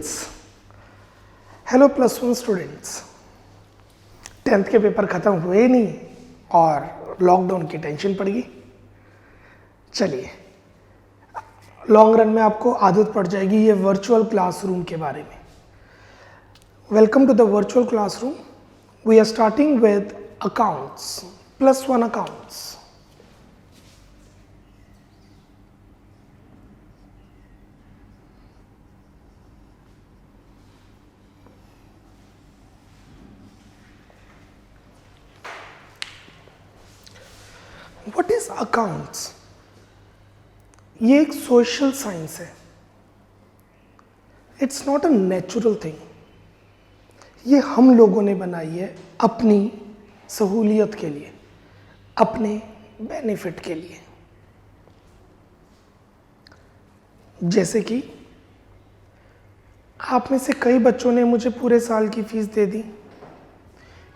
Students, hello plus one students. 10th के paper ख़त्म हुए ही नहीं और लॉकडाउन की टेंशन पड़ गई। चलिए, लॉन्ग रन में आपको आदत पड़ जाएगी ये वर्चुअल क्लासरूम के बारे में। Welcome to the virtual classroom. We are starting with accounts, plus one accounts. What is accounts? ये एक सोशल साइंस है। It's not a natural thing. ये हम लोगों ने बनाई है अपनी सहूलियत के लिए, अपने बेनिफिट के लिए। जैसे कि आप में से कई बच्चों ने मुझे पूरे साल की फीस दे दी,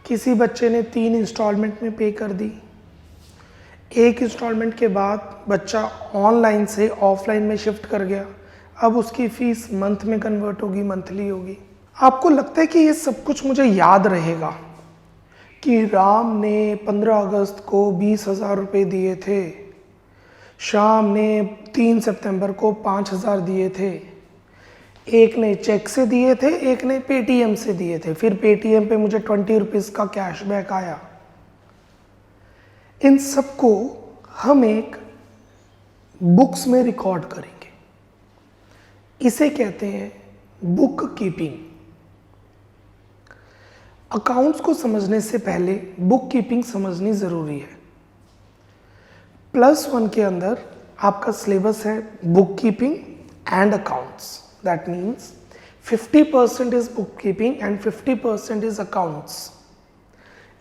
किसी बच्चे ने 3 इंस्टॉलमेंट में पे कर दी। एक इंस्टॉलमेंट के बाद बच्चा ऑनलाइन से ऑफलाइन में शिफ्ट कर गया, अब उसकी फ़ीस मंथ में कन्वर्ट होगी, मंथली होगी। आपको लगता है कि ये सब कुछ मुझे याद रहेगा कि राम ने 15 अगस्त को 20,000 रुपये दिए थे, श्याम ने 3 सितंबर को 5,000 दिए थे, एक ने चेक से दिए थे, एक ने पेटीएम से दिए थे, फिर पेटीएम पे मुझे 20 रुपीज़ का कैशबैक आया। इन सबको हम एक बुक्स में रिकॉर्ड करेंगे। इसे कहते हैं बुक कीपिंग। अकाउंट्स को समझने से पहले बुक कीपिंग समझनी ज़रूरी है। प्लस वन के अंदर आपका सिलेबस है book keeping and accounts. That means 50% is book keeping and 50% is accounts.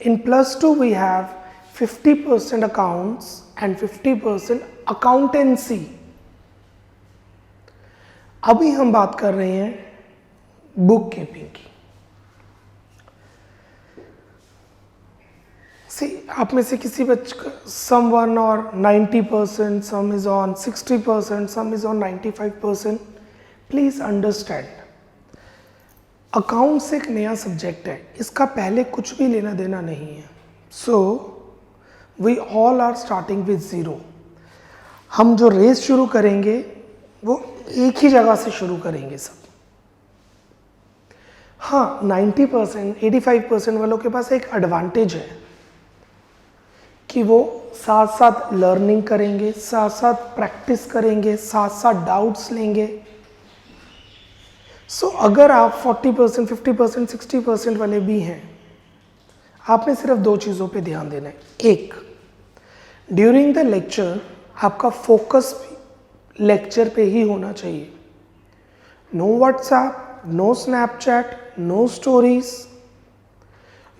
In +2 we have 50% accounts and 50% accountancy. अभी हम बात कर रहे हैं बुक कीपिंग की। आप में से किसी बच्चे someone or 90%, some is on 60%, some is on 95%. Please understand, accounts एक नया सब्जेक्ट है, इसका पहले कुछ भी लेना देना नहीं है। So we all are starting with zero. हम जो रेस शुरू करेंगे वो एक ही जगह से शुरू करेंगे सब। हाँ, 90%, 85% वालों के पास एक एडवांटेज है कि वो साथ साथ लर्निंग करेंगे, साथ साथ प्रैक्टिस करेंगे, साथ साथ डाउट्स लेंगे। अगर आप 40%, 50%, 60% वाले भी हैं, आपने सिर्फ 2 चीज़ों पे ध्यान देना है। एक, ड्यूरिंग द लेक्चर आपका फोकस लेक्चर पे ही होना चाहिए। No WhatsApp, no Snapchat, no stories,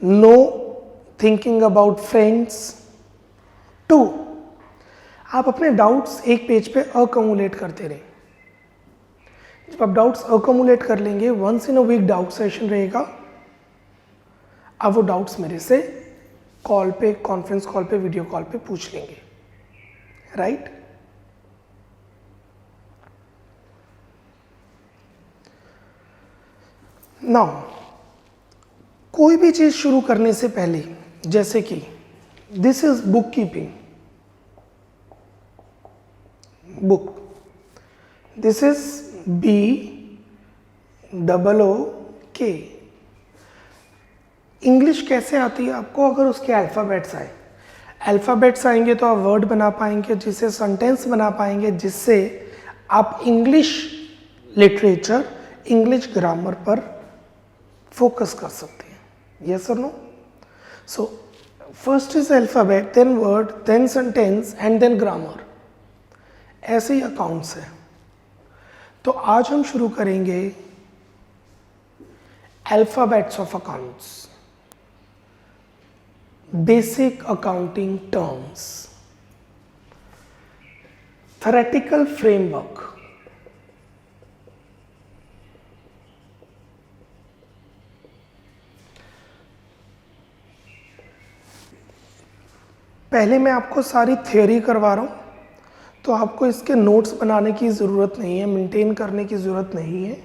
no thinking about friends. 2, आप अपने डाउट्स एक पेज पे अकमुलेट करते रहें। जब आप डाउट्स अकमुलेट कर लेंगे, once in a week doubt session रहेगा, आप वो डाउट्स मेरे से कॉल पे, कॉन्फ्रेंस कॉल पे, वीडियो कॉल पे पूछ लेंगे। राइट? नाउ, कोई भी चीज़ शुरू करने से पहले, जैसे कि this is book keeping book, this is BOOK। English कैसे आती है आपको? अगर उसके अल्फ़ाबेट्स आए, अल्फ़ाबेट्स आएंगे तो आप वर्ड बना पाएंगे, जिससे सेंटेंस बना पाएंगे, जिससे आप इंग्लिश लिटरेचर, इंग्लिश ग्रामर पर फोकस कर सकते हैं। यस और no? So first is alphabet, then word, then sentence and then grammar. ऐसे ही अकाउंट्स है। तो आज हम शुरू करेंगे alphabets of accounts, basic accounting terms, theoretical framework. पहले मैं आपको सारी थ्योरी करवा रहा हूँ, तो आपको इसके नोट्स बनाने की ज़रूरत नहीं है, मेंटेन करने की ज़रूरत नहीं है।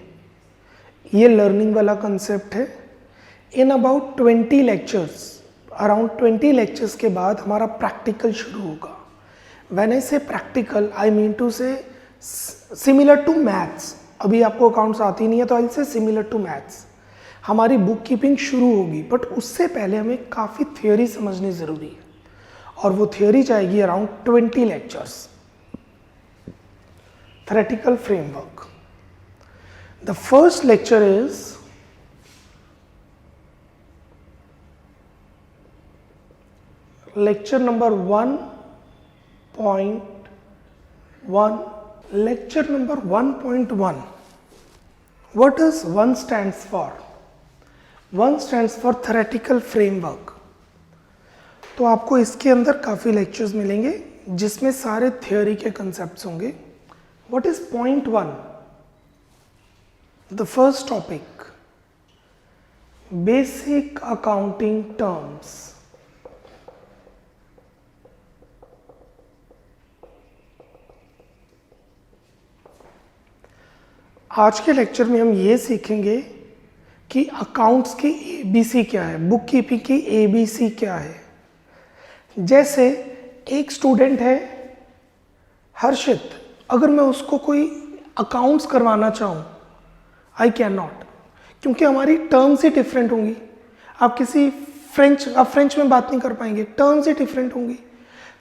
ये लर्निंग वाला कंसेप्ट है। In about 20 lectures, around 20 lectures के बाद हमारा प्रैक्टिकल शुरू होगा। व्हेन आई से प्रैक्टिकल, आई मीन टू से सिमिलर टू मैथ्स। अभी आपको अकाउंट्स आती नहीं है तो आई से सिमिलर टू मैथ्स। हमारी बुक कीपिंग शुरू होगी, बट उससे पहले हमें काफ़ी थियोरी समझनी ज़रूरी है, और वो थियोरी जाएगी around 20 lectures. Theoretical framework. The first lecture is lecture number 1.1. lecture number 1.1. what does 1 stands for? 1 stands for theoretical framework. तो आपको इसके अंदर काफ़ी लेक्चर्स मिलेंगे जिसमें सारे थियोरी के कंसेप्ट्स होंगे। What is point 1? The first topic, basic accounting terms. आज के लेक्चर में हम ये सीखेंगे कि अकाउंट्स की एबीसी क्या है, बुक कीपिंग की एबीसी क्या है। जैसे एक स्टूडेंट है हर्षित, अगर मैं उसको कोई अकाउंट्स करवाना चाहूँ, आई कैन नॉट, क्योंकि हमारी टर्म्स ही डिफरेंट होंगी। आप फ्रेंच में बात नहीं कर पाएंगे, टर्म्स ही डिफरेंट होंगी।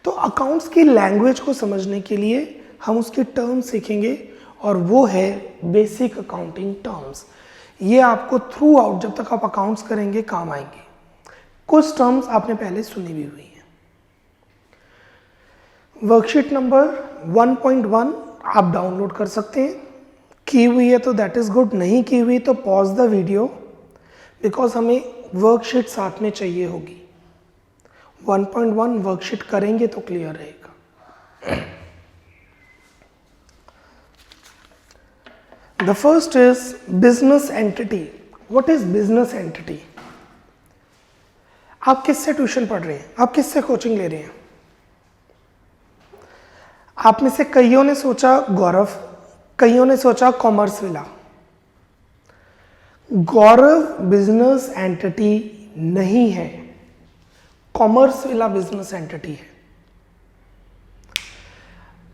तो अकाउंट्स की लैंग्वेज को समझने के लिए हम उसकी टर्म्स सीखेंगे, और वो है बेसिक अकाउंटिंग टर्म्स। ये आपको थ्रू आउट जब तक आप अकाउंट्स करेंगे काम आएंगे। कुछ टर्म्स आपने पहले सुनी भी हुई हैं। वर्कशीट नंबर 1.1 आप डाउनलोड कर सकते हैं। की हुई है तो दैट इज गुड, नहीं की हुई तो पॉज द वीडियो, बिकॉज हमें वर्कशीट साथ में चाहिए होगी। 1.1 वर्कशीट करेंगे तो क्लियर रहेगा। The first is business entity. What is business entity? आप किससे ट्यूशन पढ़ रहे हैं, आप किससे कोचिंग ले रहे हैं? आप में से कईयों ने सोचा गौरव, कईयों ने सोचा कॉमर्स विला। गौरव बिजनेस एंटिटी नहीं है, कॉमर्स विला बिजनेस एंटिटी है।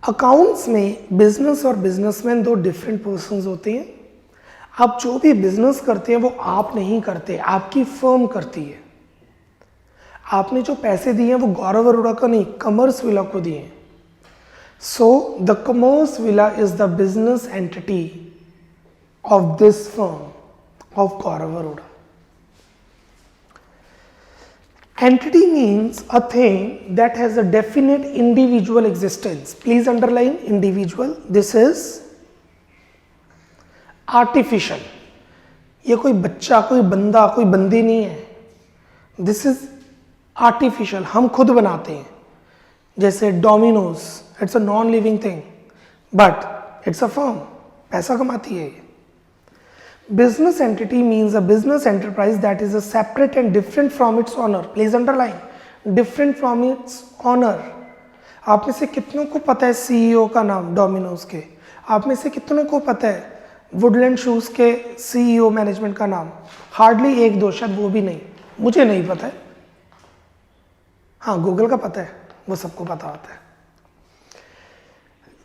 अकाउंट्स में बिजनेस और बिजनेसमैन दो डिफरेंट पर्सन्स होते हैं। आप जो भी बिजनेस करते हैं वो आप नहीं करते, आपकी फर्म करती है। आपने जो पैसे दिए हैं वो गौरव अरोड़ा को नहीं, कॉमर्स विला को दिए हैं। So the commerce villa is the business entity of this firm of Gaurav Arora. Entity means a thing that has a definite individual existence. Please underline individual. This is artificial. ये कोई बच्चा, कोई बंदा, कोई बंदी नहीं है। This is artificial. हम खुद बनाते हैं। जैसे Domino's, it's a non living thing, but it's a firm, पैसा कमाती है। Business entity means a business enterprise that is a separate and different from its owner. Please underline, different from its owner. आप में से कितनों को पता है सीईओ का नाम डोमिनोज के? आप में से कितनों को पता है वुडलैंड शूज के सीईओ मैनेजमेंट का नाम? हार्डली एक दो, शायद वो भी नहीं, मुझे नहीं पता है। हाँ, गूगल का पता है, वो सबको पता होता है।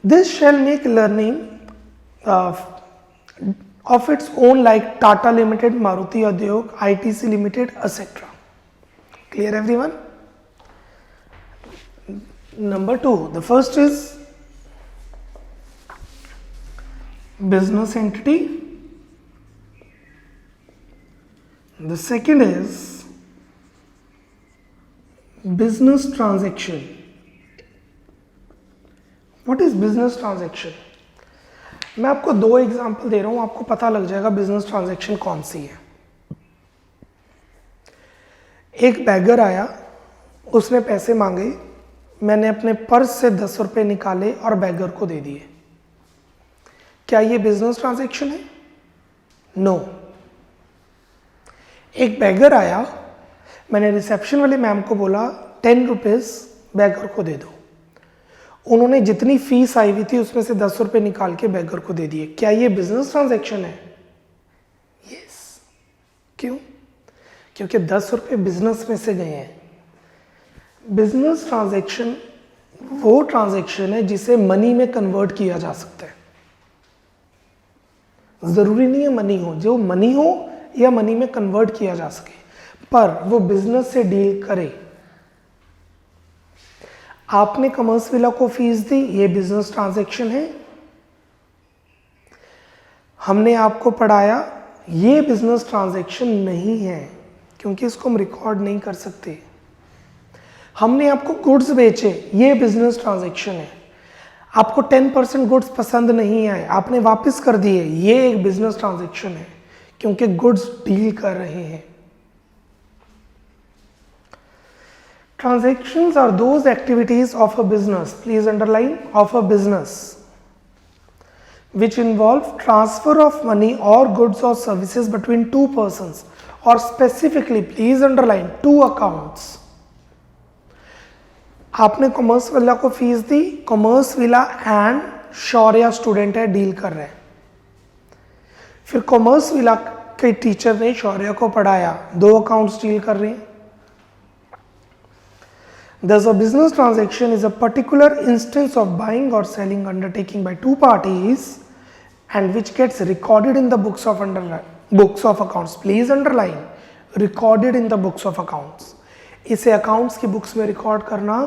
This shell make learning of its own like Tata Limited, Maruti Udyog, ITC Limited, etc. Clear everyone? Number 2, the first is business entity. The second is business transaction. What is business transaction? मैं आपको दो example दे रहा हूं, आपको पता लग जाएगा business transaction कौन सी है। एक बैगर आया, उसने पैसे मांगे, मैंने अपने पर्स से 10 रुपये निकाले और बैगर को दे दिए। क्या ये बिजनेस ट्रांजैक्शन है? नो। एक बैगर आया, मैंने रिसेप्शन वाले मैम को बोला 10 रुपीज़ बैगर को दे दो। उन्होंने जितनी फीस आई हुई थी उसमें से 10 रुपये निकाल के बैगर को दे दिए। क्या ये बिजनेस ट्रांजैक्शन है? क्यों? क्योंकि 10 रुपये बिजनेस में से गए हैं। बिजनेस ट्रांजैक्शन वो ट्रांजैक्शन है जिसे मनी में कन्वर्ट किया जा सकता है। जरूरी नहीं है मनी हो, जो मनी हो या मनी में कन्वर्ट किया जा सके, पर वो बिजनेस से डील करे। आपने कॉमर्स विला को फीस दी, ये बिजनेस ट्रांजैक्शन है। हमने आपको पढ़ाया, ये बिजनेस ट्रांजैक्शन नहीं है क्योंकि इसको हम रिकॉर्ड नहीं कर सकते। हमने आपको गुड्स बेचे, ये बिजनेस ट्रांजैक्शन है। आपको 10% गुड्स पसंद नहीं आए, आपने वापस कर दिए, ये एक बिजनेस ट्रांजैक्शन है क्योंकि गुड्स डील कर रहे हैं। Transactions are those activities of a business, please underline, of a business, which involve transfer of money or goods or services between two persons, or specifically, please underline, two accounts. आपने commerce villa को fees the, commerce villa and Shaurya student है, deal कर रहे हैं। फिर commerce villa के teacher ने शौर्या को पढ़ाया, दो अकाउंट्स डील कर रहे हैं। Thus, a business transaction is a particular instance of buying or selling undertaking by two parties and which gets recorded in the books of accounts. Please underline, recorded in the books of accounts. इसे accounts की books में record करना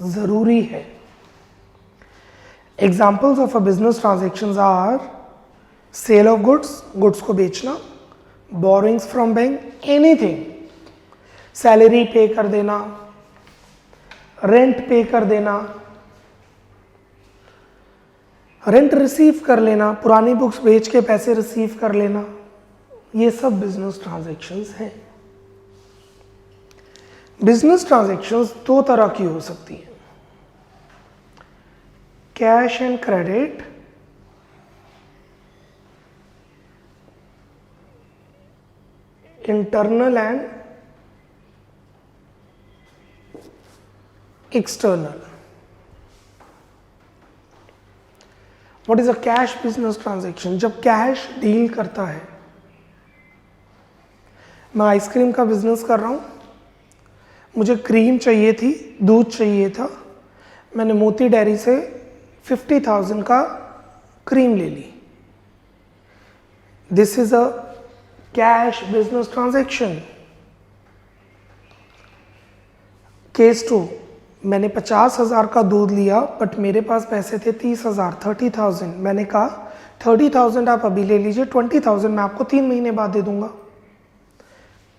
जरूरी है। Examples of a business transactions are sale of goods, goods को बेचना, borrowings from bank, anything, salary पे कर देना, रेंट पे कर देना, रेंट रिसीव कर लेना, पुरानी बुक्स बेच के पैसे रिसीव कर लेना, ये सब बिजनेस ट्रांजैक्शंस हैं। बिजनेस ट्रांजैक्शंस दो तरह की हो सकती है, cash and credit, internal and external. What is a cash business transaction? जब कैश डील करता है, मैं आइसक्रीम का बिजनेस कर रहा हूं, मुझे क्रीम चाहिए थी, दूध चाहिए था, मैंने मोती डेयरी से 50,000 का क्रीम ले ली। This is a cash business transaction. Case 2, मैंने 50,000 का दूध लिया बट मेरे पास पैसे थे 30,000, 30,000। मैंने कहा 30,000 आप अभी ले लीजिए, 20,000 मैं आपको 3 महीने बाद दे दूंगा।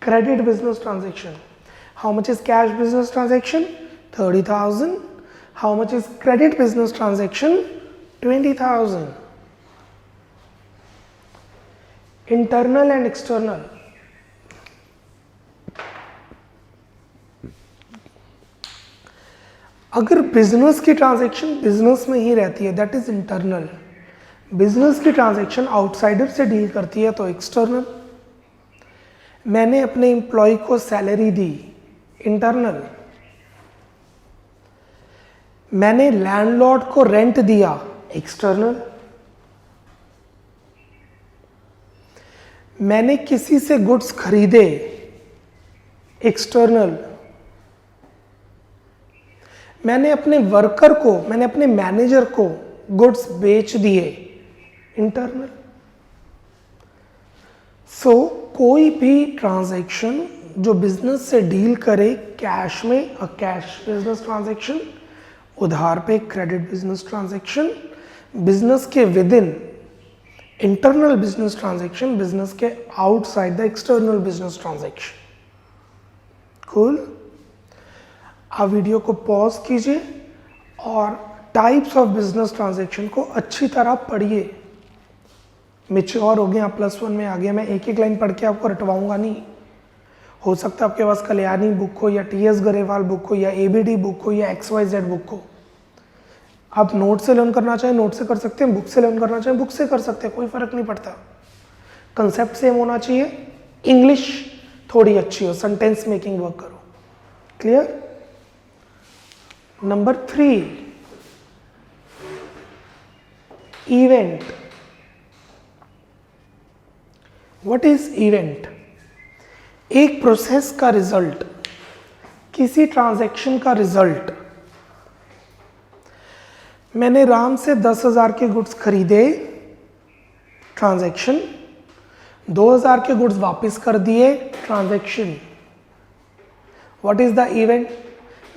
Credit business transaction. How much is cash business transaction? 30,000। How much is credit business transaction? 20,000। Internal and external. अगर बिजनेस की ट्रांजैक्शन बिजनेस में ही रहती है, दैट इज इंटरनल। बिजनेस की ट्रांजैक्शन आउटसाइडर से डील करती है तो एक्सटर्नल। मैंने अपने एम्प्लॉय को सैलरी दी, इंटरनल। मैंने लैंडलॉर्ड को रेंट दिया, एक्सटर्नल। मैंने किसी से गुड्स खरीदे, एक्सटर्नल। मैंने अपने वर्कर को, मैंने अपने मैनेजर को गुड्स बेच दिए, इंटरनल। सो कोई भी ट्रांजैक्शन जो बिजनेस से डील करे कैश में, अ कैश बिजनेस ट्रांजैक्शन, उधार पे क्रेडिट बिजनेस ट्रांजैक्शन, बिजनेस के within internal business transaction, business के outside the external business transaction. Cool. आप वीडियो को पॉज कीजिए और टाइप्स ऑफ बिजनेस ट्रांजैक्शन को अच्छी तरह पढ़िए। मेच्योर हो गए आप, +1 में आ गया। मैं एक एक लाइन पढ़ के आपको रटवाऊंगा नहीं। हो सकता है आपके पास कल्याणी बुक हो या TS गरेवाल बुक हो या ABD बुक हो या XYZ बुक हो। आप नोट से लर्न करना चाहें नोट से कर सकते हैं, बुक से लर्न करना चाहें बुक से कर सकते हैं, कोई फर्क नहीं पड़ता। कंसेप्ट सेम होना चाहिए, इंग्लिश थोड़ी अच्छी हो, सेंटेंस मेकिंग वर्क करो। Clear? Number 3, event. What is event? एक प्रोसेस का रिजल्ट, किसी ट्रांजैक्शन का रिजल्ट, मैंने राम से 10,000 के गुड्स खरीदे, ट्रांजैक्शन, 2,000 के गुड्स वापस कर दिए, transaction. What is the event?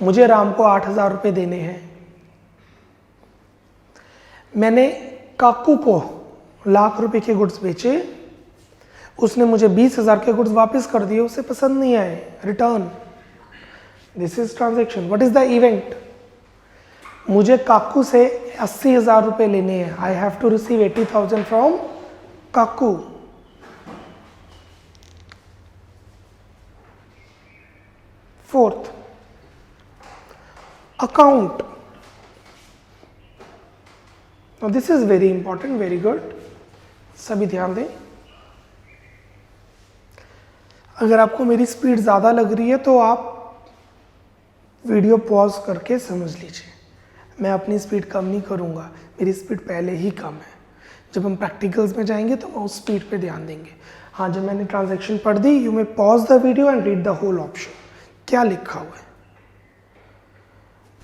मुझे राम को 8,000 रुपये देने हैं। मैंने काकू को लाख रुपए के गुड्स बेचे, उसने मुझे 20,000 के गुड्स वापस कर दिए, उसे पसंद नहीं आए, return. This is transaction. What is the event? मुझे काकू से 80,000 रुपये लेने हैं। I have to receive 80,000 from Kaku. Fourth, account. This is very important, very good, सभी ध्यान दें। अगर आपको मेरी स्पीड ज़्यादा लग रही है तो आप वीडियो पॉज करके समझ लीजिए। मैं अपनी स्पीड कम नहीं करूँगा, मेरी स्पीड पहले ही कम है। जब हम प्रैक्टिकल्स में जाएंगे तो हम उस स्पीड पे ध्यान देंगे। हाँ, जब मैंने ट्रांजैक्शन पढ़ दी, you may pause the video and read the whole option. क्या लिखा हुआ है?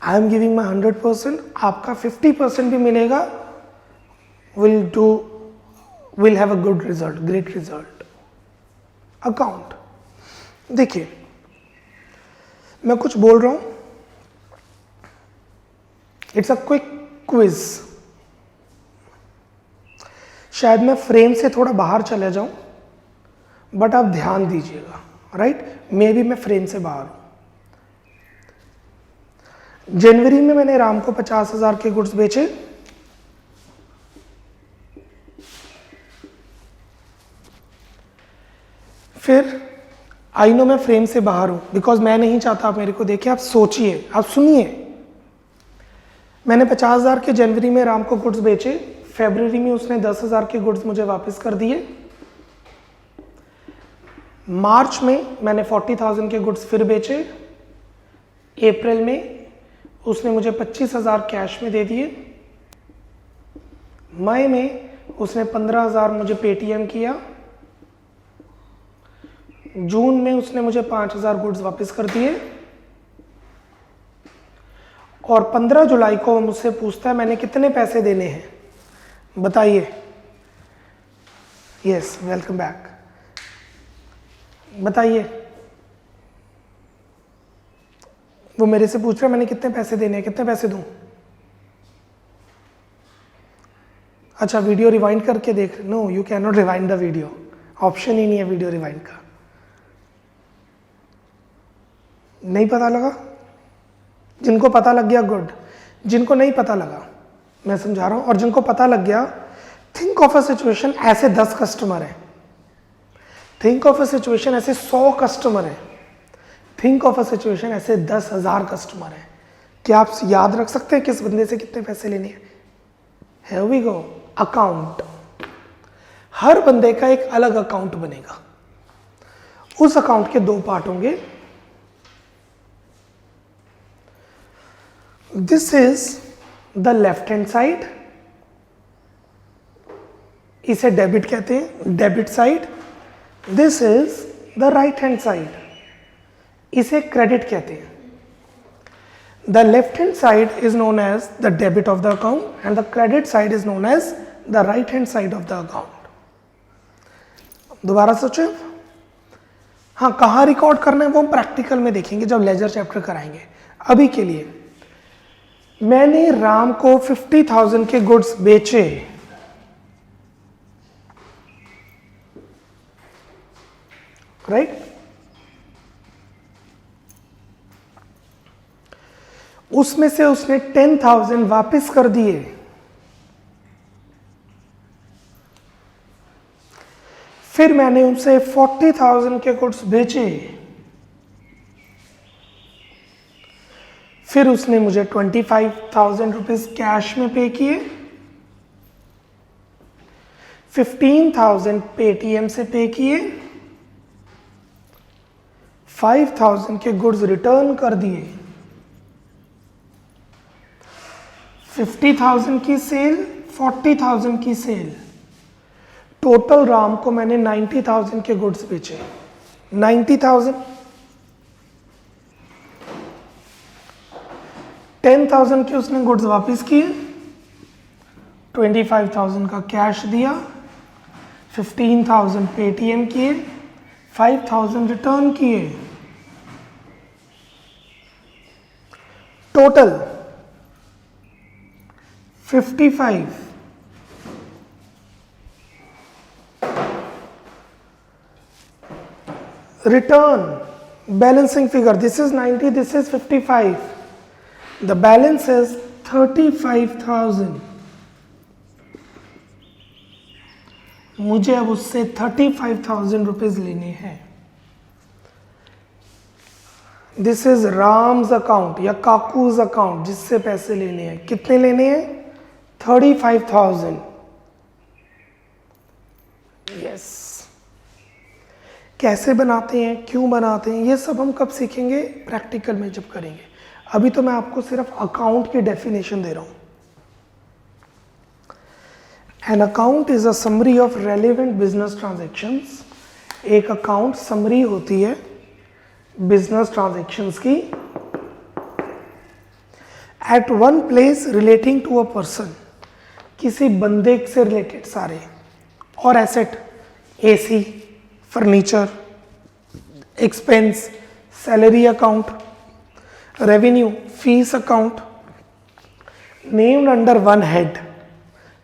आई एम गिविंग माई 100%, आपका 50% भी मिलेगा, will have a good result, great result. Account, देखिए मैं कुछ बोल रहा हूं, इट्स अ क्विक क्विज। शायद मैं फ्रेम से थोड़ा बाहर चले जाऊं, बट आप ध्यान दीजिएगा, राइट? मे बी मैं फ्रेम से बाहर हूं। जनवरी में मैंने राम को 50,000 के गुड्स बेचे, फिर आई नो मैं फ्रेम से बाहर हूं, बिकॉज मैं नहीं चाहता आप मेरे को देखिए, आप सोचिए, आप सुनिए। मैंने 50,000 के जनवरी में राम को गुड्स बेचे, फरवरी में उसने 10,000 के गुड्स मुझे वापस कर दिए, मार्च में मैंने 40,000 के गुड्स फिर बेचे, अप्रैल में उसने मुझे 25,000 कैश में दे दिए, मई में उसने 15,000 मुझे पेटीएम किया, जून में उसने मुझे 5,000 गुड्स वापस कर दिए, और 15 जुलाई को वो मुझसे पूछता है मैंने कितने पैसे देने हैं, बताइए। यस, वेलकम बैक, बताइए। वो मेरे से पूछ रहा है मैंने कितने पैसे देने हैं, कितने पैसे दूं? अच्छा, वीडियो रिवाइंड करके देख। No, you can not rewind the video, option ही नहीं है वीडियो रिवाइंड का। नहीं पता लगा? जिनको पता लग गया गुड, जिनको नहीं पता लगा मैं समझा रहा हूं, और जिनको पता लग गया, थिंक ऑफ अ सिचुएशन ऐसे 10 कस्टमर हैं, थिंक ऑफ अ सिचुएशन ऐसे 100 कस्टमर हैं, थिंक ऑफ अ सिचुएशन ऐसे 10,000 कस्टमर हैं। क्या आप याद रख सकते हैं किस बंदे से कितने पैसे लेने हैं? Here we go, account. हर बंदे का एक अलग अकाउंट बनेगा, उस अकाउंट के 2 पार्ट होंगे। This is the left hand side, इसे डेबिट कहते हैं, debit side. This is the right hand side, इसे क्रेडिट कहते हैं। The left hand side is known as the debit of the account and the credit side is known as the right hand side of the account. दोबारा सोचो। हाँ, कहाँ record करना है वो हम प्रैक्टिकल में देखेंगे जब लेजर चैप्टर कराएंगे। अभी के लिए मैंने राम को 50,000 के गुड्स बेचे, राइट? उसमें से उसने 10,000 वापस कर दिए, फिर मैंने उनसे 40,000 के गुड्स बेचे, फिर उसने मुझे 25,000 रुपीज कैश में पे किए, 15,000 पेटीएम से पे किए, 5,000 के गुड्स रिटर्न कर दिए, 50,000 की सेल, 40,000 की सेल, टोटल राम को मैंने 90,000 के गुड्स बेचे। 90,000, 10,000 के उसने गुड्स वापस किए, 25,000 का कैश दिया, 15,000 पेटीएम किए, 5,000 रिटर्न किए, total 55। Return balancing figure, this is 90, this is 55, the balance is 35,000। मुझे अब उससे 35,000 रुपीज लेने हैं। दिस इज राम्स अकाउंट या काकूज अकाउंट, जिससे पैसे लेने हैं। कितने लेने हैं? 35,000। यस। कैसे बनाते हैं, क्यों बनाते हैं, ये सब हम कब सीखेंगे? प्रैक्टिकल में जब करेंगे। अभी तो मैं आपको सिर्फ अकाउंट की डेफिनेशन दे रहा हूं। An account is a summary of relevant business transactions। एक अकाउंट समरी होती है बिजनेस ट्रांजैक्शंस की। At one place relating to a person, किसी बंदे से रिलेटेड सारे। और asset, AC, furniture, expense, salary account, revenue, fees account, named under one head,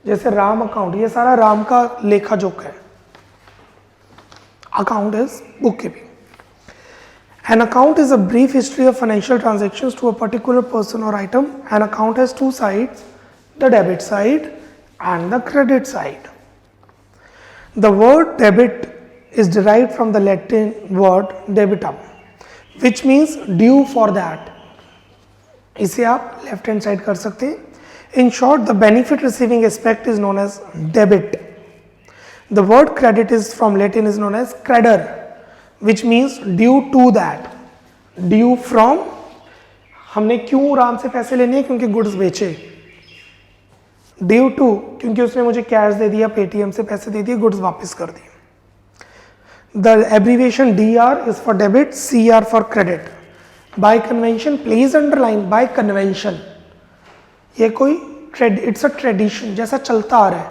जैसे राम अकाउंट, ये सारा राम का लेखा जोखा है। Account is book keeping. An account is a brief history of financial transactions to a particular person or item. An account has two sides, the debit side and the credit side. The word debit is derived from the Latin word debitum, which means due for that. इसे आप left hand side कर सकते हैं। In short, the benefit receiving aspect is known as debit. The word credit is from Latin is known as creditor, which means due to that. Due from, हमने क्यों राम से पैसे लेने हैं? क्योंकि गुड्स बेचे। Due to, क्योंकि उसने मुझे कैश दे दिया, पेटीएम से पैसे दे दिए, गुड्स वापस कर दिए। The abbreviation DR is for debit, CR for credit. By convention, please underline by convention. ये कोई इट्स अ ट्रेडिशन, जैसा चलता आ रहा है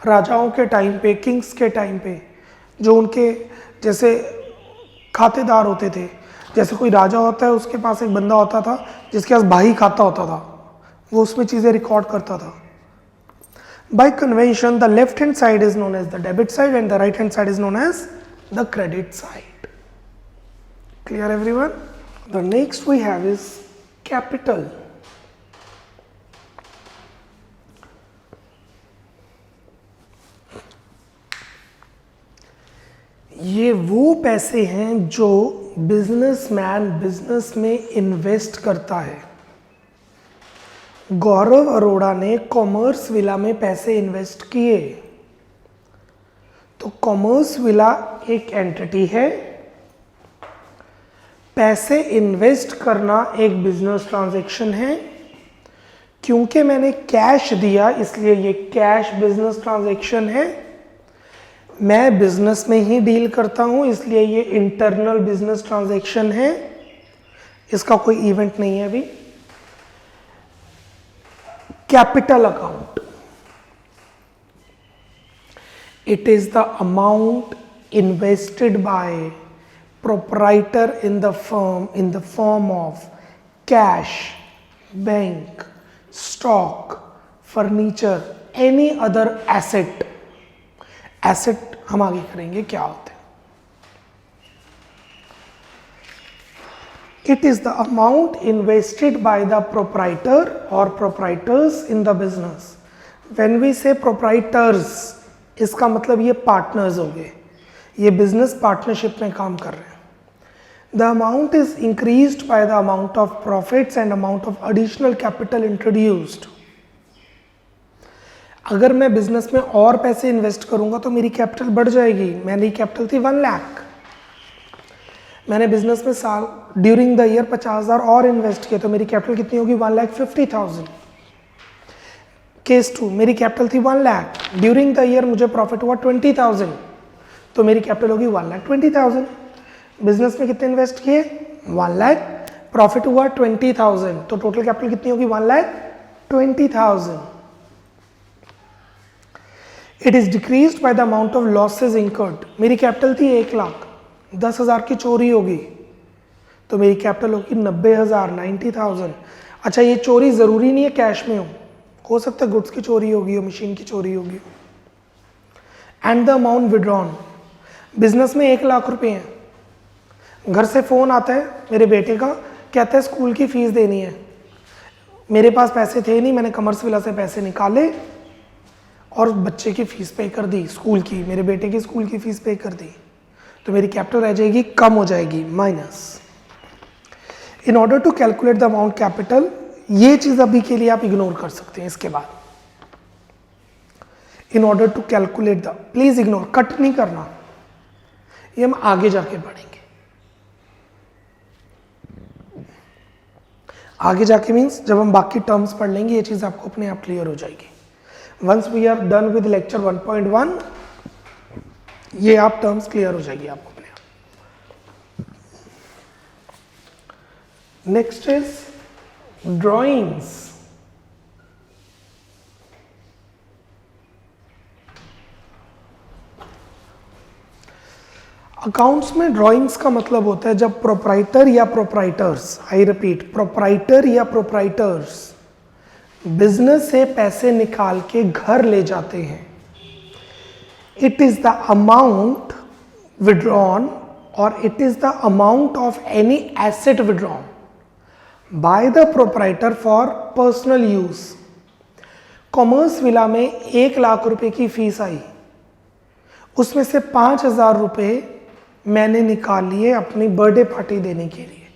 राजाओं के टाइम पे, किंग्स के टाइम पे, जो उनके जैसे खातेदार होते थे। जैसे कोई राजा होता है, उसके पास एक बंदा होता था जिसके पास भाई खाता होता था, वो उसमें चीज़ें रिकॉर्ड करता था। By convention the left hand side is known as the debit side and the right hand side is known as the credit side. Clear everyone? The next we have is capital. ये वो पैसे हैं जो businessman business में invest करता है। गौरव अरोड़ा ने commerce villa में पैसे इन्वेस्ट किए, तो कॉमर्स विला एक एंटिटी है। पैसे इन्वेस्ट करना एक बिजनेस ट्रांजैक्शन है। क्योंकि मैंने कैश दिया इसलिए ये कैश बिजनेस ट्रांजैक्शन है। मैं बिजनेस में ही डील करता हूं इसलिए ये इंटरनल बिजनेस ट्रांजैक्शन है, इसका कोई इवेंट नहीं है अभी। Capital account, it is the amount invested by proprietor in the firm in the form of cash, bank, stock, furniture, any other asset. Asset हम आगे करेंगे क्या होते हैं। It is the amount invested by the proprietor और proprietors in the business. When we say proprietors, इसका मतलब ये पार्टनर्स हो गए, ये बिजनेस पार्टनरशिप में काम कर रहे हैं। The amount is increased by the amount of profits and amount of additional capital introduced. अगर मैं बिजनेस में और पैसे इन्वेस्ट करूंगा तो मेरी कैपिटल बढ़ जाएगी। मेरी कैपिटल थी 1 लाख, मैंने बिजनेस में साल ड्यूरिंग द ईयर 50,000 और इन्वेस्ट किया तो मेरी कैपिटल कितनी होगी? 1,50,000। केस 2, मेरी कैपिटल थी 1 लाख, ड्यूरिंग द ईयर मुझे प्रॉफिट हुआ 20,000 तो मेरी कैपिटल होगी 1,20,000। बिजनेस में कितने इन्वेस्ट किए 1 लाख, प्रॉफिट हुआ 20,000, तो टोटल कैपिटल कितनी होगी 1,20,000। It is decreased by the amount of losses incurred. मेरी कैपिटल थी 1 लाख, 10,000 की चोरी होगी तो मेरी कैपिटल होगी 90,000, 90,000। अच्छा, ये चोरी जरूरी नहीं है कैश में हो सकता है गुड्स की चोरी होगी हो, मशीन की चोरी होगी। And the amount withdrawn, business में 1 लाख रुपए हैं, घर से फोन आता है मेरे बेटे का, कहता है स्कूल की फीस देनी है, मेरे पास पैसे थे नहीं, मैंने कॉमर्स विला से पैसे निकाले और बच्चे की फीस पे कर दी, स्कूल की, मेरे बेटे की स्कूल की फीस पे कर दी, तो मेरी कैपिटल रह जाएगी, कम हो जाएगी, minus. In order to calculate the amount capital, ये चीज अभी के लिए आप इग्नोर कर सकते हैं। इसके बाद in order to calculate the, please ignore, cut नहीं करना, ये हम आगे जाके पढ़ेंगे। आगे जाके मीन्स जब हम बाकी टर्म्स पढ़ लेंगे ये चीज आपको अपने आप क्लियर हो जाएगी। Once we are done with lecture 1.1, ये आप टर्म्स क्लियर हो जाएगी आपको अपने आप। Next is drawings. अकाउंट्स में ड्राइंग्स का मतलब होता है जब प्रोप्राइटर या प्रोप्राइटर्स, आई रिपीट, प्रोप्राइटर या प्रोप्राइटर्स बिजनेस से पैसे निकाल के घर ले जाते हैं। It is the amount withdrawn और it is the amount of any asset withdrawn by the proprietor for personal use. Commerce villa में 1 लाख रुपए की फीस आई, उसमें से 5,000 रुपए मैंने निकाल लिए अपनी बर्थडे पार्टी देने के लिए,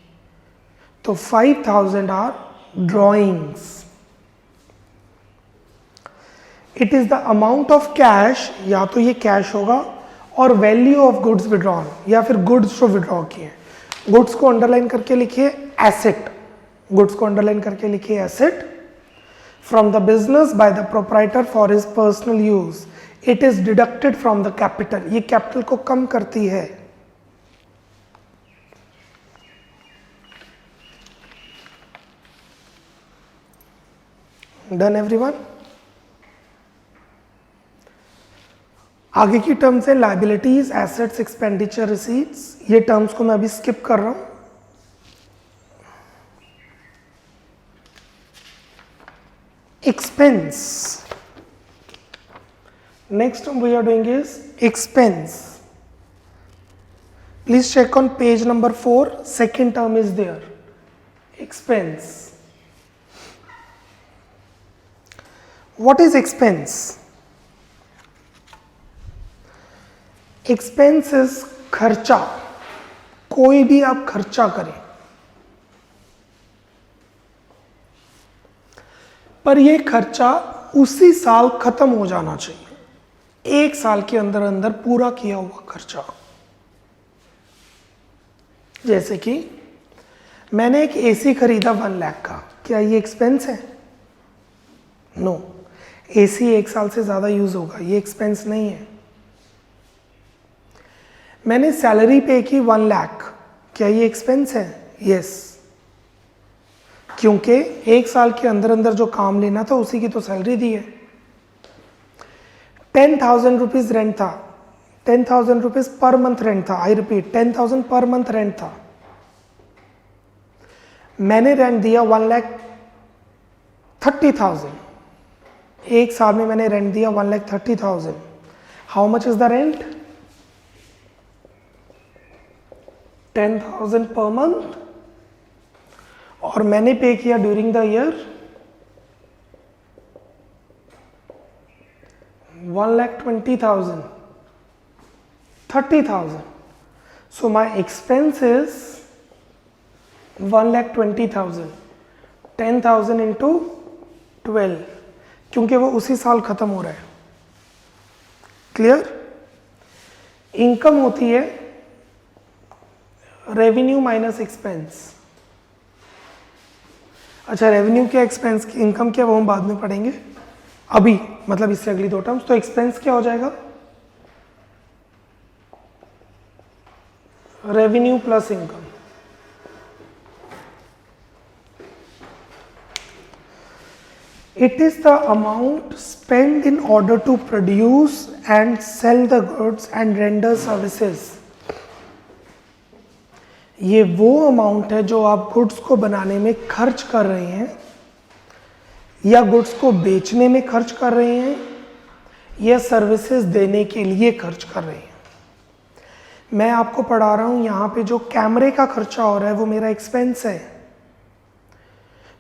तो 5,000 are drawings. It is the amount of cash, या तो ये कैश होगा, और वैल्यू ऑफ गुड्स विड्रॉन, या फिर गुड्स जो विड्रॉ किए। गुड्स को अंडरलाइन करके लिखिए एसेट, गुड्स को अंडरलाइन करके लिखिए asset, from the business by the proprietor for his personal use. It is deducted from the capital, ये कैपिटल को कम करती है। Done everyone. आगे की टर्म्स है लाइबिलिटीज, एसेट्स, एक्सपेंडिचर, रिसीट्स। ये टर्म्स को मैं अभी स्किप कर रहा हूं। Expense, next we are doing is expense. Please check on page number 4, second term is there, expense. What is expense? Expense is खर्चा, कोई भी आप खर्चा करें, पर यह खर्चा उसी साल खत्म हो जाना चाहिए, 1 साल के अंदर अंदर पूरा किया हुआ खर्चा। जैसे कि मैंने एक एसी खरीदा 1 लाख का, क्या ये एक्सपेंस है? नो, एसी 1 साल से ज्यादा यूज होगा, ये एक्सपेंस नहीं है। मैंने सैलरी पे की 1 लाख, क्या ये एक्सपेंस है? यस, क्योंकि 1 साल के अंदर अंदर जो काम लेना था उसी की तो सैलरी दी है। 10,000 रुपीज रेंट था, 10,000 रुपीज पर मंथ रेंट था, I repeat 10,000 per month rent था। मैंने रेंट दिया 1,30,000, 1 साल में मैंने रेंट दिया 1,30,000। How much is the rent? 10,000 per month, और मैंने पे किया during the year 1,20,000, 30,000. So my expense is 1,20,000, 10,000 into 12, क्योंकि वो उसी साल खत्म हो रहा है। क्लियर? इनकम होती है रेवेन्यू माइनस एक्सपेंस। अच्छा, रेवेन्यू क्या, एक्सपेंस की, इनकम क्या, वो हम बाद में पढ़ेंगे। अभी मतलब इससे अगली 2 टर्म्स। तो एक्सपेंस क्या हो जाएगा? Revenue plus income. It is the amount spent in order to produce and sell the goods and render services. ये वो अमाउंट है जो आप गुड्स को बनाने में खर्च कर रहे हैं या गुड्स को बेचने में खर्च कर रहे हैं या सर्विसेज देने के लिए खर्च कर रहे हैं। मैं आपको पढ़ा रहा हूं, यहाँ पे जो कैमरे का खर्चा हो रहा है वो मेरा एक्सपेंस है,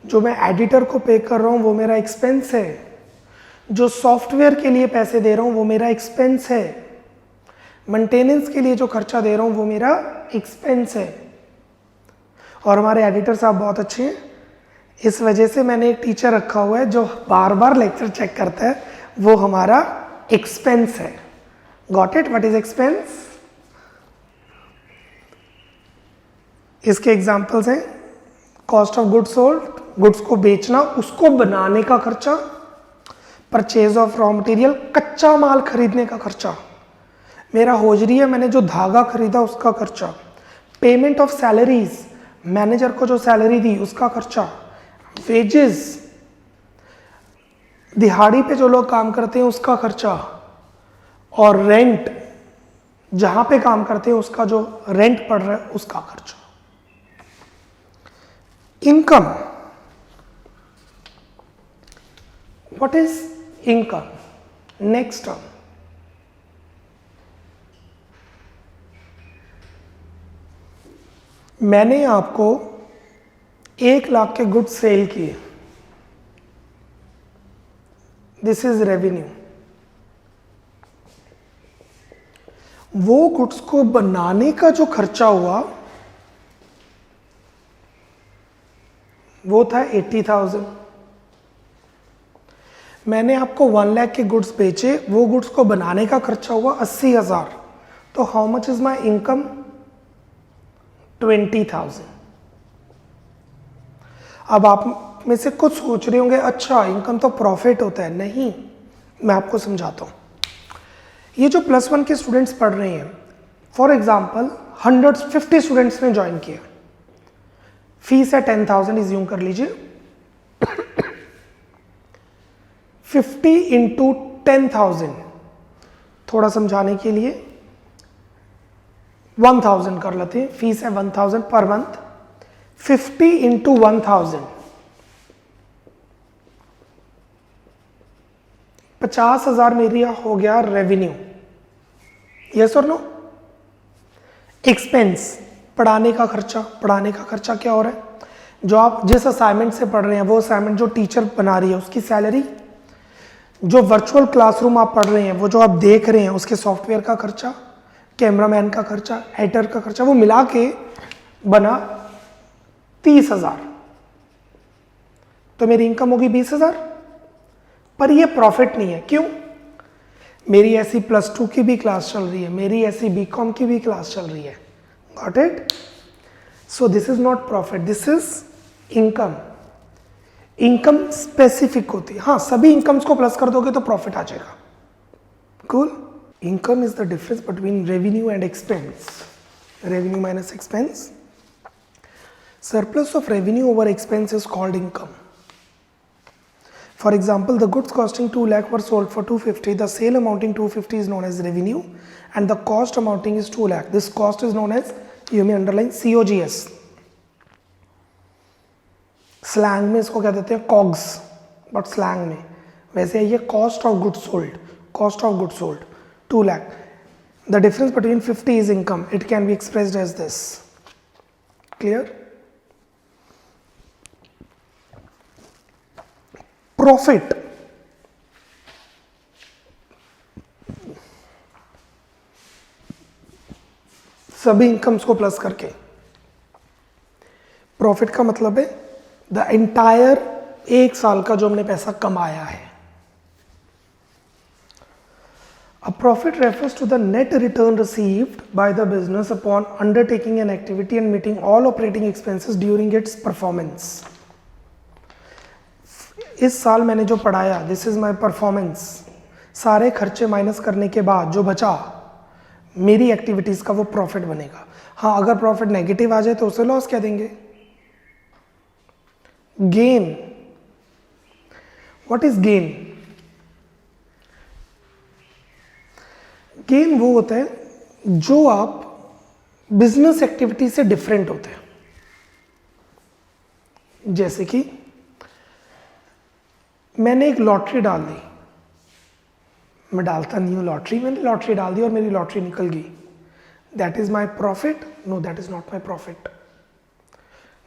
जो मैं एडिटर को पे कर रहा हूँ वो मेरा एक्सपेंस है, जो सॉफ्टवेयर के लिए पैसे दे रहा हूँ वो मेरा एक्सपेंस है, मेंटेनेंस के लिए जो खर्चा दे रहा हूँ वो मेरा एक्सपेंस है। और हमारे एडिटर साहब बहुत अच्छे हैं, इस वजह से मैंने एक टीचर रखा हुआ है जो बार बार लेक्चर चेक करता है, वो हमारा एक्सपेंस है। Got it? What is expense? इसके एग्जांपल्स हैं cost of goods sold, goods को बेचना, उसको बनाने का खर्चा, परचेज ऑफ रॉ मटेरियल, कच्चा माल खरीदने का खर्चा, मेरा होजरी है मैंने जो धागा खरीदा उसका खर्चा, पेमेंट ऑफ सैलरीज, मैनेजर को जो सैलरी दी उसका खर्चा, वेजेस, दिहाड़ी पे जो लोग काम करते हैं उसका खर्चा, और रेंट, जहां पे काम करते हैं उसका जो रेंट पड़ रहा है उसका खर्चा। Income, what is income? Next term, मैंने आपको 1 लाख के गुड्स सेल किए, दिस इज रेवेन्यू। वो गुड्स को बनाने का जो खर्चा हुआ वो था 80,000। मैंने आपको 1 लाख के गुड्स बेचे, वो गुड्स को बनाने का खर्चा हुआ 80,000। तो how much is my income? 20,000। अब आप में से कुछ सोच रहे होंगे अच्छा इनकम तो प्रॉफिट होता है। नहीं, मैं आपको समझाता हूं। ये जो +1 के स्टूडेंट्स पढ़ रहे हैं, फॉर एग्जाम्पल 150 स्टूडेंट्स ने ज्वाइन किया, फीस है 10,000, इज्यूम कर लीजिए। 50 इंटू 10,000, थोड़ा समझाने के लिए 1,000 कर लेते हैं, फीस है 1,000 पर मंथ। 50 इंटू 1,000, 50,000 मेरी हो गया रेवेन्यू। यस और नो? एक्सपेंस, पढ़ाने का खर्चा। पढ़ाने का खर्चा क्या हो रहा है? जो आप जिस असाइनमेंट से पढ़ रहे हैं वो असाइनमेंट जो टीचर बना रही है उसकी सैलरी, जो वर्चुअल क्लासरूम आप पढ़ रहे हैं वो जो आप देख रहे हैं उसके सॉफ्टवेयर का खर्चा, कैमरामैन का खर्चा, एडिटर का खर्चा, वो मिला के बना 30,000। तो मेरी इनकम होगी 20,000। पर ये प्रॉफिट नहीं है। क्यों? मेरी ऐसी +2 की भी क्लास चल रही है, मेरी ऐसी बीकॉम की भी क्लास चल रही है। Got it? So this is not profit, this is income. Income specific होती है। हाँ, सभी इनकम्स को प्लस कर दोगे तो प्रॉफिट आ जाएगा। Cool? Income is the difference between revenue and expense. Revenue minus expense. Surplus of revenue over expense is called income. For example, the goods costing 2 lakh were sold for 250. The sale amounting 250 is known as revenue and the cost amounting is 2 lakh. This cost is known as, you may underline, COGS. Slang में इसको क्या देते हैं? COGS. But slang में वैसे ये cost of goods sold. Cost of goods sold 2 lakh. The difference between 50 is income. It can be expressed as this. Clear? Profit, सभी incomes को प्लस करके। प्रॉफिट का मतलब है द एंटायर 1 साल का जो हमने पैसा कमाया है। A profit refers to the net return received by the business upon undertaking an activity and meeting all operating expenses during its performance. इस साल मैंने जो पढ़ाया, दिस इज माई परफॉर्मेंस, सारे खर्चे माइनस करने के बाद जो बचा मेरी एक्टिविटीज का वो प्रॉफिट बनेगा। हाँ, अगर प्रॉफिट नेगेटिव आ जाए तो उसे लॉस कह देंगे। Gain, what is gain? Gain वो होता है जो आप बिजनेस एक्टिविटी से डिफरेंट होते हैं। जैसे कि मैंने एक लॉटरी डाल दी, मैं डालता नहीं हूं लॉटरी, मैंने लॉटरी डाल दी और मेरी लॉटरी निकल गई। That is my profit? No, that is not my profit.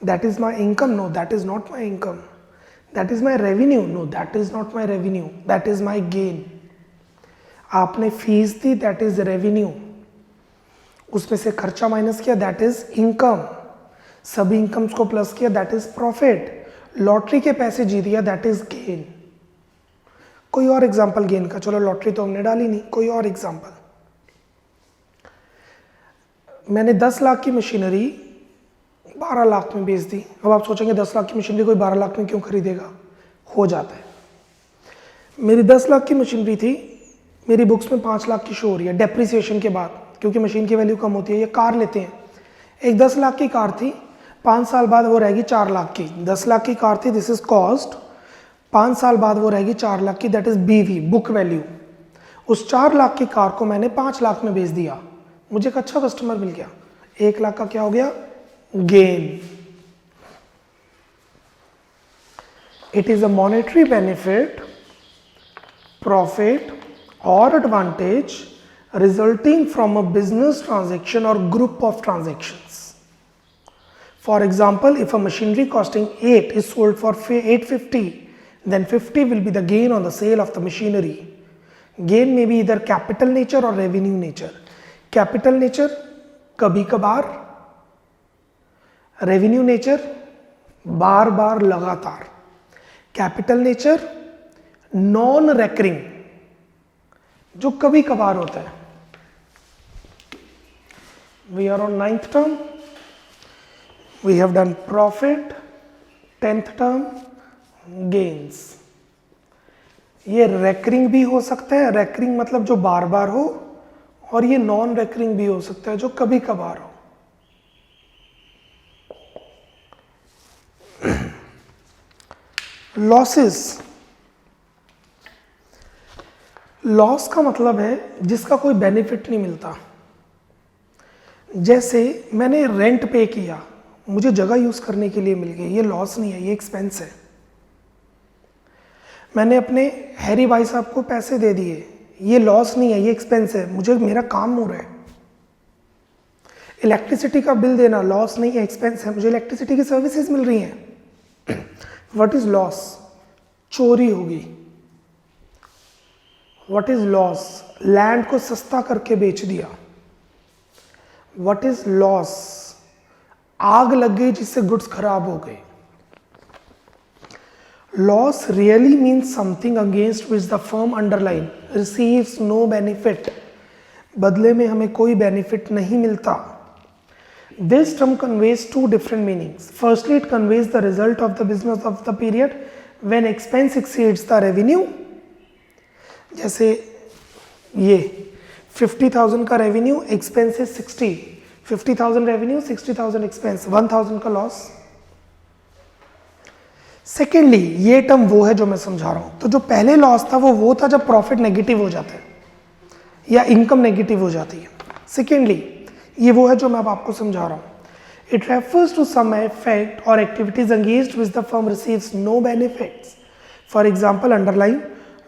That is my income? No, that is not my income. That is my revenue? No, that is not my revenue, that is my gain. आपने फीस दी, that is revenue, उसमें से खर्चा minus किया, that is income, सभी incomes को plus किया, दैट इज प्रॉफिट, लॉटरी के पैसे जीत दिया, दैट इज गेन। कोई और एग्जांपल गेन का? चलो लॉटरी तो हमने डाली नहीं, कोई और एग्जांपल। मैंने 10 लाख की मशीनरी 12 लाख में बेच दी। अब आप सोचेंगे 10 लाख की मशीनरी कोई 12 लाख में क्यों खरीदेगा? हो जाता है। मेरी 10 लाख की मशीनरी थी, मेरी बुक्स में 5 लाख की शो हो रही है डेप्रिसिएशन के बाद, क्योंकि मशीन की वैल्यू कम होती है। ये कार लेते हैं, एक 10 लाख की कार थी, 5 साल बाद वो रहेगी 4 लाख की। 10 लाख की कार थी, दिस इज कॉस्ट, 5 साल बाद वो रहेगी 4 लाख की, दैट इज बीवी, बुक वैल्यू। उस 4 लाख की कार को मैंने 5 लाख में बेच दिया, मुझे एक अच्छा कस्टमर मिल गया, 1 लाख का क्या हो गया? Gain. It is a monetary benefit, profit or advantage resulting from a business transaction or group of transactions. For example, if a machinery costing 8 is sold for 850, then 50 will be the gain on the sale of the machinery. Gain may be either capital nature or revenue nature. Capital nature कभी कभार, revenue nature बार बार लगातार। Capital nature non recurring, जो कभी कभार होता है। We are on 9th term, we have done profit, 10th term gains. ये recurring भी हो सकता है, रेकरिंग मतलब जो बार बार हो, और ये नॉन रेकरिंग भी हो सकता है जो कभी कभार हो। लॉसेस, लॉस का मतलब है जिसका कोई बेनिफिट नहीं मिलता। जैसे मैंने रेंट पे किया, मुझे जगह यूज करने के लिए मिल गई, ये लॉस नहीं है, ये एक्सपेंस है। मैंने अपने हैरी भाई साहब को पैसे दे दिए, ये लॉस नहीं है, ये एक्सपेंस है, मुझे मेरा काम हो रहा है। इलेक्ट्रिसिटी का बिल देना लॉस नहीं है, एक्सपेंस है, मुझे इलेक्ट्रिसिटी की सर्विसेज मिल रही हैं। What is loss? चोरी होगी। What is loss? लैंड को सस्ता करके बेच दिया। What is loss? आग लग गई जिससे गुड्स खराब हो गए। Loss really means something against which the firm underline receives no benefit, बदले में हमें कोई बेनिफिट नहीं मिलता। This term conveys two different meanings. Firstly it conveys the result of the business of the period when expense exceeds the revenue. जैसे ये 50,000 का revenue, expense है 60, 50,000 रेवेन्यू, 60,000 एक्सपेंस, 1,000 का लॉस। सेकेंडली ये टर्म वो है जो मैं समझा रहा हूं। तो जो पहले लॉस था वो था जब प्रॉफिट नेगेटिव हो जाता है या इनकम नेगेटिव हो जाती है। सेकेंडली ये वो है जो मैं अब आपको समझा रहा हूं। It refers to some effect और activities engaged which the firm receives no benefits. For example, underline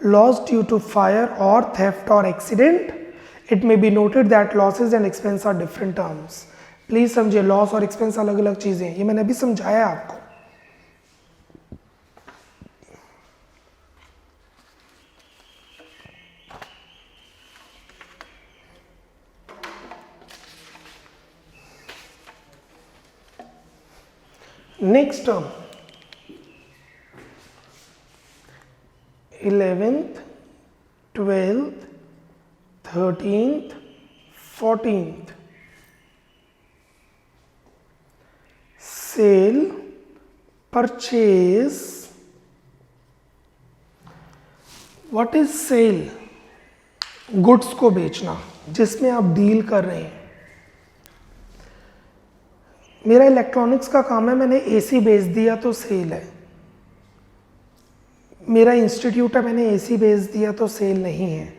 loss due to fire or theft or accident. It may be noted that losses and expense are different terms. Please समझिए, loss और expense अलग अलग चीजें हैं, ये मैंने अभी समझाया आपको। Next term 11th, 12th, 13th, 14th, sale, purchase. What is sale? Goods को बेचना जिसमें आप डील कर रहे हैं। मेरा इलेक्ट्रॉनिक्स का काम है, मैंने एसी बेच दिया तो सेल है। मेरा इंस्टीट्यूट है, मैंने एसी बेच दिया तो सेल नहीं है।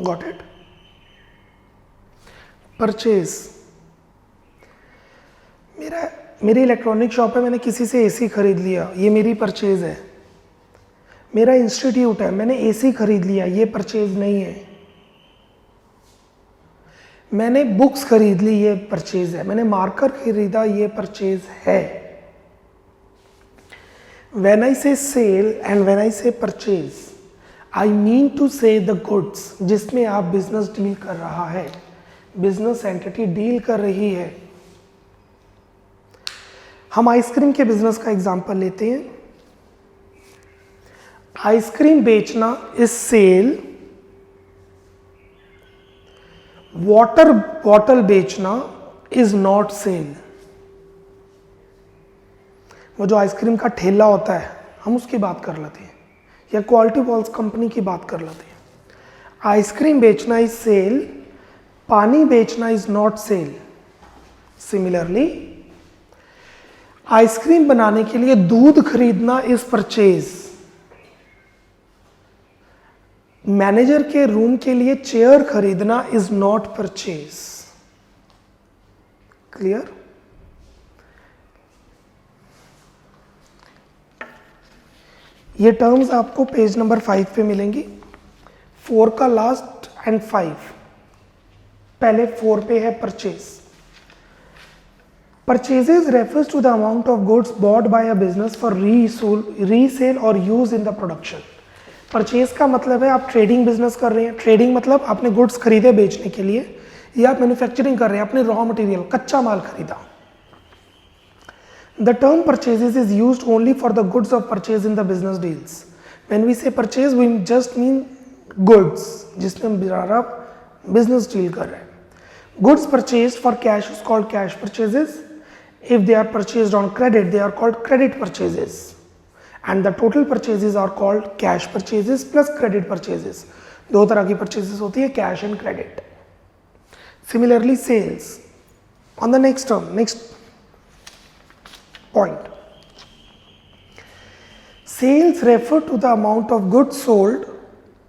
Got it? परचेज, मेरी इलेक्ट्रॉनिक शॉप है, मैंने किसी से एसी खरीद लिया, ये मेरी परचेज है। मेरा इंस्टीट्यूट है, मैंने एसी खरीद लिया, ये परचेज नहीं है। मैंने बुक्स खरीद ली, ये परचेज है। मैंने मार्कर खरीदा, ये परचेज है। व्हेन आई से सेल एंड व्हेन आई से परचेज, आई मीन टू से द गुड्स जिसमें आप बिजनेस डील कर रहा है, बिजनेस एंटिटी डील कर रही है। हम आइसक्रीम के बिजनेस का एग्जांपल लेते हैं। आइसक्रीम बेचना इज सेल, वाटर बॉटल बेचना इज नॉट सेल। वो जो आइसक्रीम का ठेला होता है, हम उसकी बात कर लेते हैं, या क्वालिटी वॉल्स कंपनी की बात कर लेते हैं। आइसक्रीम बेचना इज सेल, पानी बेचना is not sale. Similarly ice cream बनाने के लिए दूध खरीदना इज परचेज। मैनेजर के रूम के लिए चेयर खरीदना इज नॉट परचेज। क्लियर? ये टर्म्स आपको पेज नंबर 5 पे मिलेंगी। 4 का लास्ट एंड 5। पहले 4 पे है purchase. Purchases refers to the amount of goods bought by a business for resale or use in the production. Purchase का मतलब है आप ट्रेडिंग बिजनेस कर रहे हैं। ट्रेडिंग मतलब आपने गुड्स खरीदे बेचने के लिए, या आप मैन्युफैक्चरिंग कर रहे हैं, आपने रॉ मटेरियल कच्चा माल खरीदा। The term purchases is used only for the goods of purchase in the business deals. When we say purchase we just mean goods जिसमें आप बिजनेस डील कर रहे हैं। Goods purchase for cash is called cash purchases. If they are purchased on credit they are called credit purchases. And the total purchases are called cash purchases plus credit purchases. दो तरह की purchases होती है, cash and credit. Similarly, sales. On the next term, next point. Sales refer to the amount of goods sold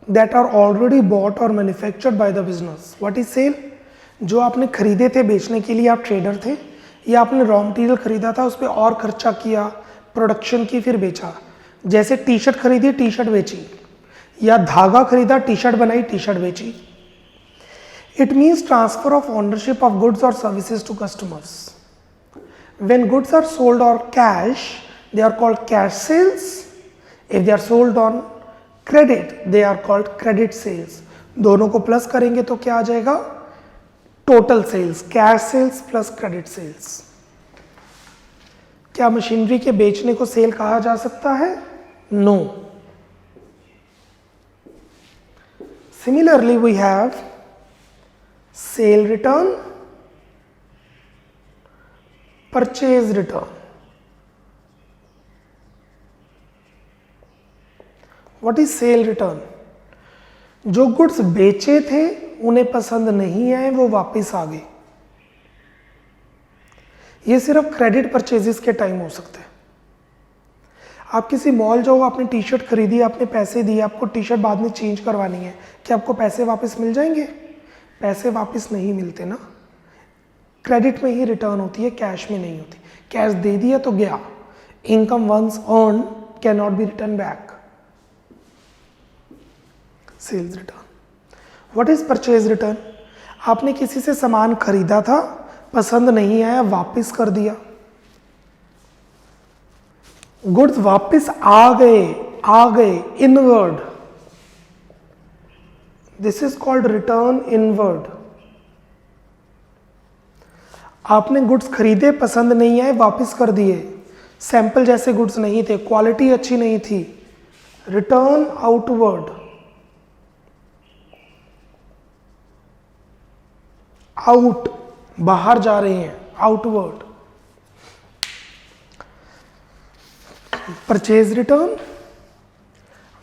that are already bought or manufactured by the business. What is sale? जो आपने खरीदे थे बेचने के लिए, आप trader थे, या आपने रॉ मटेरियल खरीदा था, उस पर और खर्चा किया, प्रोडक्शन की, फिर बेचा। जैसे टी शर्ट खरीदी, टी शर्ट बेची, या धागा खरीदा, टी शर्ट बनाई, टी शर्ट बेची। It means transfer of ownership of goods और services to customers. When goods are sold और cash they are called cash sales. If they are sold on credit they are called credit sales. दोनों को plus करेंगे तो क्या आ जाएगा? Total sales, cash sales plus credit sales. क्या machinery के बेचने को सेल कहा जा सकता है? No. Similarly we have sale return, purchase return. What is sale return? जो गुड्स बेचे थे उन्हें पसंद नहीं आए, वो वापस आ गए। ये सिर्फ क्रेडिट परचेजेस के टाइम हो सकते हैं। आप किसी मॉल जाओ, आपने टी शर्ट खरीदी, आपने पैसे दिए, आपको टी शर्ट बाद में चेंज करवानी है, क्या आपको पैसे वापस मिल जाएंगे? पैसे वापस नहीं मिलते ना। क्रेडिट में ही रिटर्न होती है, कैश में नहीं होती। कैश दे दिया तो गया। Income once earn can not be return back. Sales return. What is purchase return? आपने किसी से सामान खरीदा था, पसंद नहीं आया, वापस कर दिया। गुड्स वापस आ गए inward. This is called return inward. आपने गुड्स खरीदे, पसंद नहीं आए, वापस कर दिए। सैंपल जैसे गुड्स नहीं थे, क्वालिटी अच्छी नहीं थी, रिटर्न आउटवर्ड। आउट, बाहर जा रहे हैं, outward. Purchase return,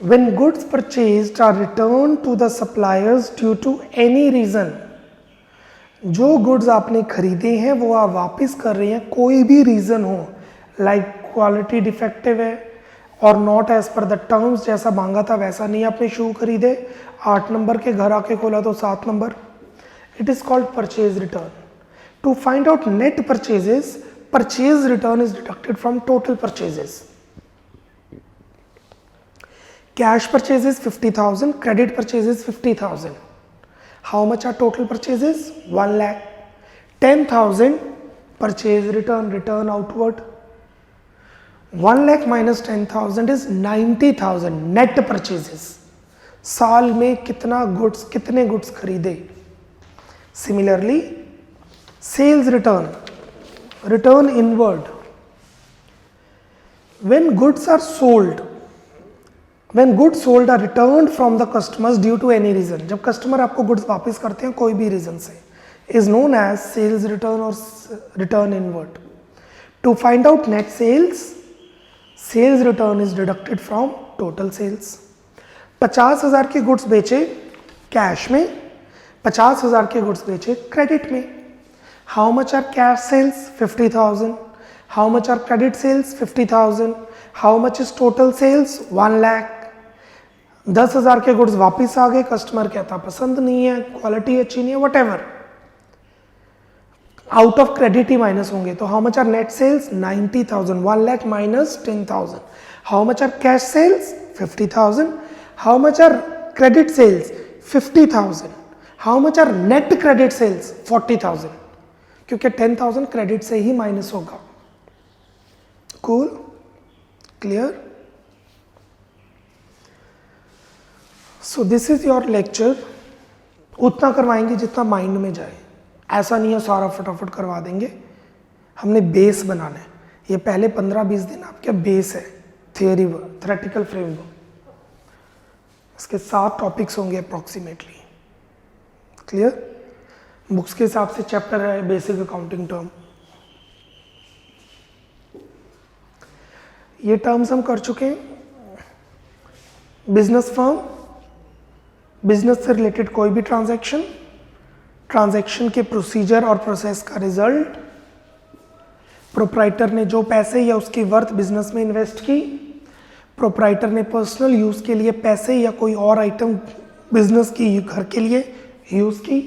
when goods purchased are returned to the suppliers due to any reason जो गुड्स आपने खरीदे हैं वो आप वापस कर रहे हैं, कोई भी रीज़न हो, लाइक क्वालिटी डिफेक्टिव है और not as per the terms, जैसा मांगा था वैसा नहीं आपने शू खरीदे, 8 नंबर के घर आके खोला तो 7 number, it is called purchase return. To find out net purchases, purchase return is deducted from total purchases. Cash purchases 50,000, credit purchases 50,000. How much are total purchases? 1 lakh. 10,000 purchase return outward. 1 lakh minus 10,000 is 90,000 net purchases. साल में कितने goods खरीदे. Similarly, sales return inward. When goods sold are returned from the customers due to any reason, जब customer आपको goods वापस करते हैं कोई भी रीजन से, is known as sales return or return inward. To find out net sales return is deducted from total sales. 50,000 के goods बेचे कैश में, 50,000 के गुड्स बेचे क्रेडिट में. How much are cash sales? 50,000. How much are credit sales? 50,000. How much is total sales? 1 lakh. 10,000 के goods वापस आ गए, customer कहता पसंद नहीं है, क्वालिटी अच्छी नहीं है, whatever, out of credit ही माइनस होंगे. तो how much are net sales? 90,000. 1 lakh minus 10,000. How much are cash sales? 50,000. How much are credit sales? 50,000. How much are net credit sales? 40,000, क्योंकि 10,000 क्रेडिट से ही minus होगा. Cool, clear? So this is your lecture. उतना करवाएंगे जितना mind में जाए, ऐसा नहीं है सारा फटाफट करवा देंगे. हमने बेस बनाना है. ये पहले 15-20 दिन आपके बेस है, थियोरी वर्क, थ्योरेटिकल फ्रेमवर्क. इसके 7 टॉपिक्स होंगे अप्रॉक्सीमेटली. क्लियर? बुक्स के हिसाब से चैप्टर है बेसिक अकाउंटिंग टर्म. ये टर्म्स हम कर चुके हैं. बिजनेस फर्म, बिजनेस से रिलेटेड कोई भी ट्रांजैक्शन, ट्रांजैक्शन के प्रोसीजर और प्रोसेस का रिजल्ट, प्रोप्राइटर ने जो पैसे या उसकी वर्थ बिजनेस में इन्वेस्ट की, प्रोप्राइटर ने पर्सनल यूज के लिए पैसे या कोई और आइटम बिजनेस की घर के लिए यूज की,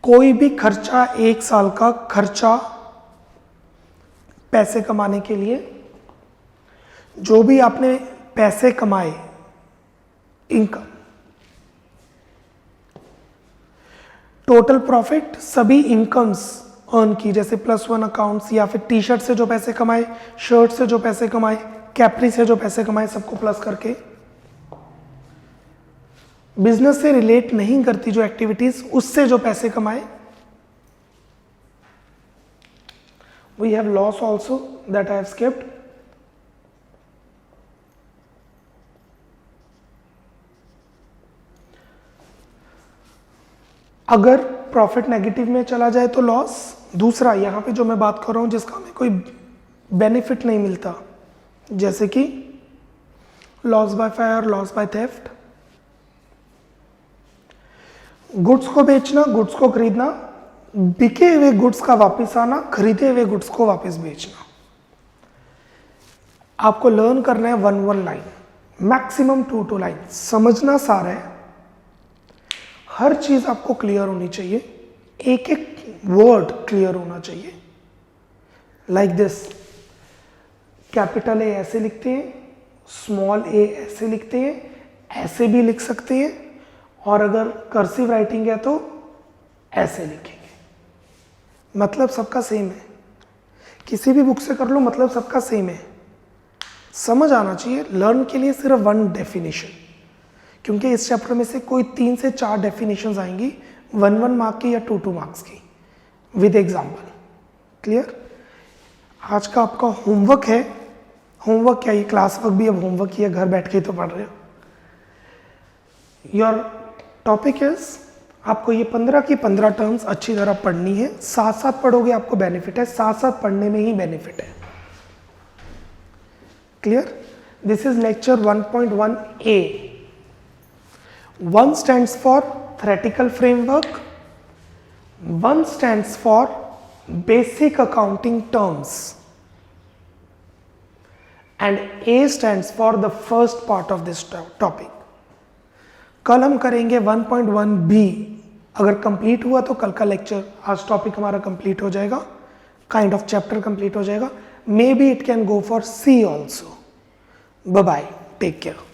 कोई भी खर्चा, 1 साल का खर्चा पैसे कमाने के लिए, जो भी आपने पैसे कमाए, इनकम, टोटल प्रॉफिट, सभी इनकम्स अर्न की, जैसे +1 अकाउंट्स, या फिर टी शर्ट से जो पैसे कमाए, शर्ट से जो पैसे कमाए, कैपरी से जो पैसे कमाए, सबको प्लस करके. बिजनेस से रिलेट नहीं करती जो एक्टिविटीज, उससे जो पैसे कमाए. We have loss also that I have skipped. अगर प्रॉफिट नेगेटिव में चला जाए तो लॉस. दूसरा, यहां पे जो मैं बात कर रहा हूं जिसका हमें कोई बेनिफिट नहीं मिलता, जैसे कि loss by fire, loss by theft. Goods को बेचना, गुड्स को खरीदना, बिके हुए गुड्स का वापस आना, खरीदे हुए गुड्स को वापस बेचना. आपको लर्न करना है 1 लाइन, मैक्सिमम 2 लाइन. समझना सारा है, हर चीज आपको क्लियर होनी चाहिए, एक एक वर्ड क्लियर होना चाहिए. लाइक दिस, कैपिटल ए ऐसे लिखते हैं, स्मॉल ए ऐसे लिखते हैं, ऐसे भी लिख सकते हैं, और अगर कर्सिव राइटिंग है तो ऐसे लिखेंगे. मतलब सबका सेम है. किसी भी बुक से कर लो, मतलब सबका सेम है. समझ आना चाहिए. लर्न के लिए सिर्फ 1 डेफिनेशन, क्योंकि इस चैप्टर में से कोई 3 से 4 डेफिनेशंस आएंगी, 1 मार्क की या 2 मार्क्स की, विद एग्जाम्पल. क्लियर? आज का आपका होमवर्क है. होमवर्क क्या, ये क्लास वर्क भी अब होमवर्क ही है, घर बैठ के तो पढ़ रहे हो. योर टॉपिक इज, आपको ये 15 की 15 टर्म्स अच्छी तरह पढ़नी है. साथ साथ पढ़ोगे आपको बेनिफिट है, साथ साथ पढ़ने में ही बेनिफिट है. Clear? This is lecture 1.1a. 1 stands for theoretical framework, 1 stands for basic accounting terms and A stands for the first part of this topic. कल हम करेंगे 1.1b. अगर कंप्लीट हुआ तो कल का लेक्चर, आज टॉपिक हमारा कंप्लीट हो जाएगा, काइंड ऑफ चैप्टर कंप्लीट हो जाएगा. Maybe it can go for C also. Bye bye, take care.